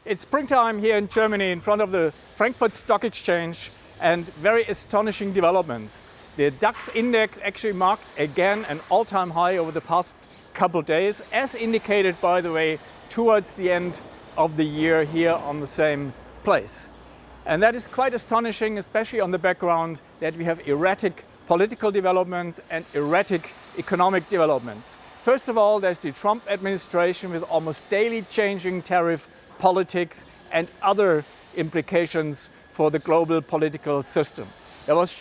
It's springtime here in Germany in front of the Frankfurt Stock Exchange, and very astonishing developments. The DAX index actually marked again an all-time high over the past couple of days, as indicated, by the way, towards the end of the year here on the same place. And that is quite astonishing, especially on the background that we have erratic political developments and erratic economic developments. First of all, there's the Trump administration with almost daily changing tariff politics and other implications for the global political system. There was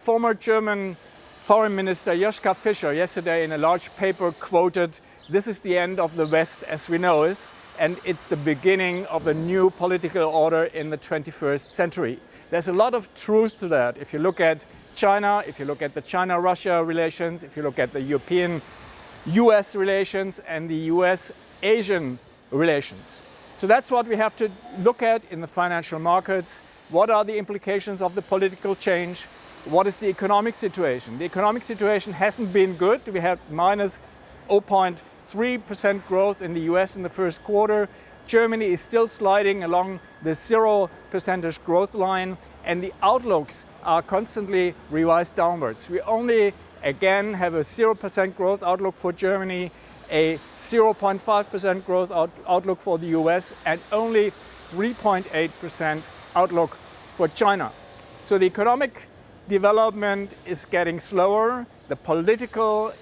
former German Foreign Minister Joschka Fischer yesterday in a large paper quoted, "This is the end of the West as we know it, and it's the beginning of a new political order in the 21st century." There's a lot of truth to that. If you look at China, if you look at the China-Russia relations, if you look at the European-US relations and the US-Asian relations. So that's what we have to look at in the financial markets. What are the implications of the political change? What is the economic situation? The economic situation hasn't been good. We had minus 0.3% growth in the US in the first quarter. Germany is still sliding along the 0% growth line, and the outlooks are constantly revised downwards. We only again have a 0% growth outlook for Germany, a 0.5% growth outlook for the US, and only 3.8% outlook for China. So the economic development is getting slower, the political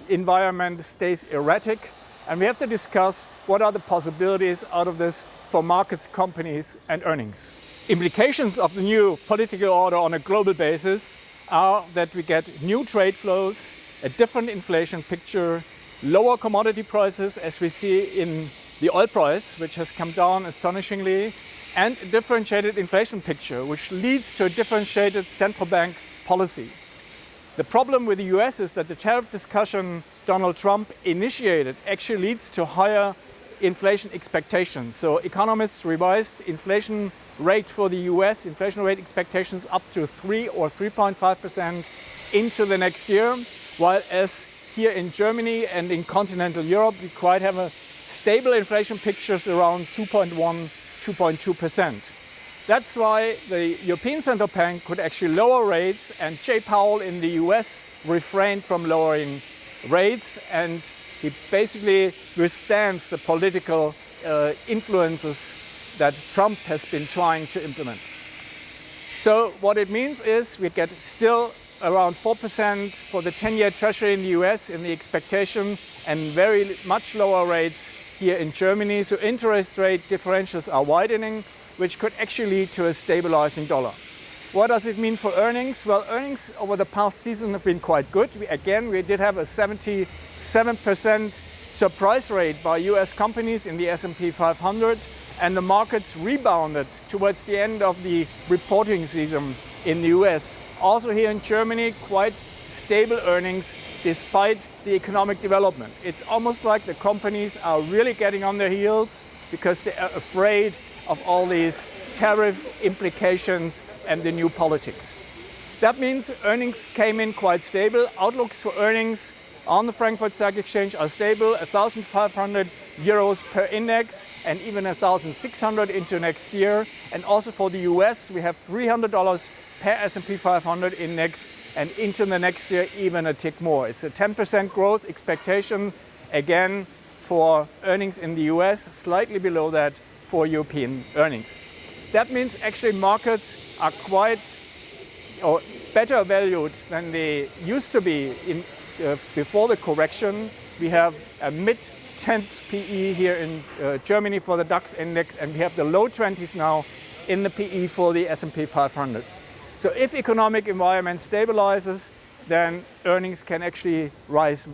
environment stays erratic, and we have to discuss what are the possibilities out of this for markets, companies, and earnings. Implications of the new political order on a global basis are that we get new trade flows, a different inflation picture, lower commodity prices, as we see in the oil price, which has come down astonishingly, and a differentiated inflation picture, which leads to a differentiated central bank policy. The problem with the US is that the tariff discussion Donald Trump initiated actually leads to higher inflation expectations. So economists revised inflation rate for the US, inflation rate expectations up to 3 or 3.5% into the next year, while as here in Germany and in continental Europe, we quite have a stable inflation pictures around 2.1, 2.2%. That's why the European Central Bank could actually lower rates, and Jay Powell in the US refrained from lowering rates, and he basically withstands the political influences that Trump has been trying to implement. So what it means is we get still around 4% for the 10-year Treasury in the US in the expectation, and very much lower rates here in Germany. So interest rate differentials are widening, which could actually lead to a stabilizing dollar. What does it mean for earnings? Well, earnings over the past season have been quite good. We did have a 77% surprise rate by US companies in the S&P 500, and the markets rebounded towards the end of the reporting season in the US. Also here in Germany, quite stable earnings despite the economic development. It's almost like the companies are really getting on their heels because they are afraid of all these tariff implications and the new politics. That means earnings came in quite stable. Outlooks for earnings on the Frankfurt Stock Exchange are stable, 1,500 euros per index, and even 1,600 into next year. And also for the US, we have $300 per S&P 500 index, and into the next year even a tick more. It's a 10% growth expectation, again, for earnings in the US, slightly below that for European earnings. That means actually markets are quite or better valued than they used to be before the correction. We have a mid-10th PE here in Germany for the DAX index, and we have the low 20s now in the PE for the S&P 500. So if economic environment stabilizes, then earnings can actually rise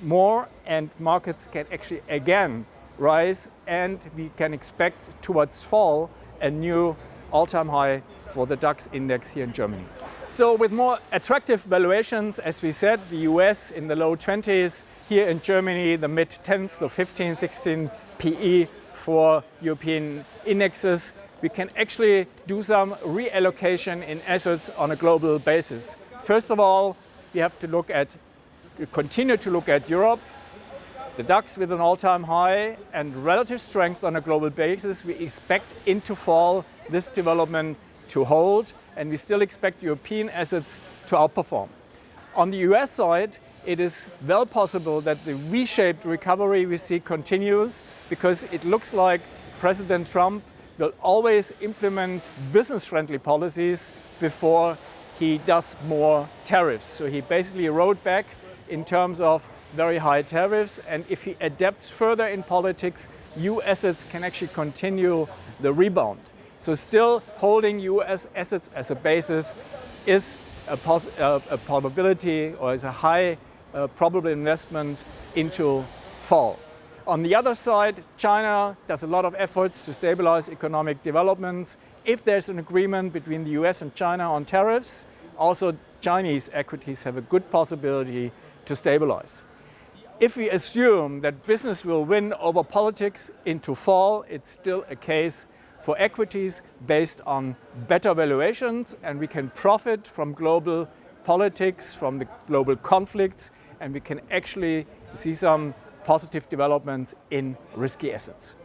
more, and markets can actually again rise, and we can expect towards fall a new all-time high for the DAX index here in Germany. So with more attractive valuations, as we said, the US in the low 20s, here in Germany the mid-10s, so 15, 16 PE for European indexes, we can actually do some reallocation in assets on a global basis. First of all, we have to look at we continue to look at Europe, the DAX with an all-time high and relative strength on a global basis. We expect into fall this development to hold, and we still expect European assets to outperform. On the US side, it is well possible that the V-shaped recovery we see continues, because it looks like President Trump will always implement business-friendly policies before he does more tariffs. So he basically rode back in terms of very high tariffs, and if he adapts further in politics, EU assets can actually continue the rebound. So still holding US assets as a basis is a probability, or is a high probable investment into fall. On the other side, China does a lot of efforts to stabilize economic developments. If there's an agreement between the US and China on tariffs, also Chinese equities have a good possibility to stabilize. If we assume that business will win over politics into fall, it's still a case for equities based on better valuations, and we can profit from global politics, from the global conflicts, and we can actually see some positive developments in risky assets.